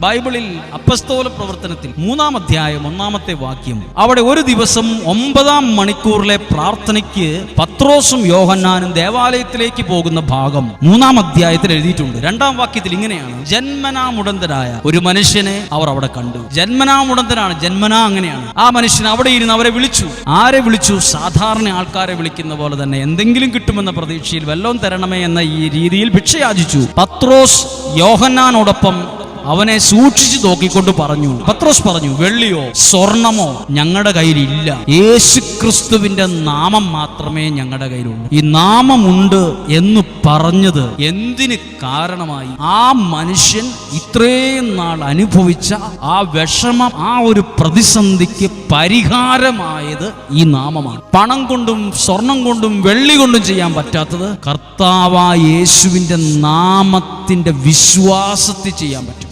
ബൈബിളിൽ അപ്പസ്തോല പ്രവർത്തനത്തിൽ 3-ാം അധ്യായം 1-ാമത്തെ വാക്യം, അവിടെ ഒരു ദിവസം 9-ാം മണിക്കൂറിലെ പ്രാർത്ഥനയ്ക്ക് പത്രോസും യോഹന്നാനും ദേവാലയത്തിലേക്ക് പോകുന്ന ഭാഗം 3-ാം അധ്യായത്തിൽ എഴുതിയിട്ടുണ്ട്. 2-ാം വാക്യത്തിൽ ഇങ്ങനെയാണ്: ജന്മനാ മുടന്തരായ ഒരു മനുഷ്യനെ അവർ അവിടെ കണ്ടു. ജന്മനാ മുടന്തനാണ്, ജന്മനാ അങ്ങനെയാണ്. ആ മനുഷ്യൻ അവിടെ ഇരുന്ന് അവരെ വിളിച്ചു. ആരെ വിളിച്ചു? സാധാരണ ആൾക്കാരെ വിളിക്കുന്ന പോലെ തന്നെ എന്തെങ്കിലും കിട്ടുമെന്ന പ്രതീക്ഷയിൽ വല്ലോം തരണമേ എന്ന ഈ രീതിയിൽ ഭിക്ഷ യാചിച്ചു. പത്രോസ് യോഹന്നാനോടൊപ്പം അവനെ സൂക്ഷിച്ചു നോക്കിക്കൊണ്ട് പറഞ്ഞു. പത്രോസ് പറഞ്ഞു, വെള്ളിയോ സ്വർണമോ ഞങ്ങളുടെ കയ്യിലില്ല, യേശുക്രിസ്തുവിന്റെ നാമം മാത്രമേ ഞങ്ങളുടെ കയ്യിലുള്ളൂ. ഈ നാമമുണ്ട് എന്ന് പറഞ്ഞത് എന്തിന് കാരണമായി? ആ മനുഷ്യൻ ഇത്രയും നാൾ അനുഭവിച്ച ആ വിഷമം, ആ ഒരു പ്രതിസന്ധിക്ക് പരിഹാരമായത് ഈ നാമമാണ്. പണം കൊണ്ടും സ്വർണം കൊണ്ടും വെള്ളി കൊണ്ടും ചെയ്യാൻ പറ്റാത്തത് കർത്താവായ യേശുവിന്റെ നാമത്തിന്റെ വിശ്വാസത്തിൽ ചെയ്യാൻ പറ്റും.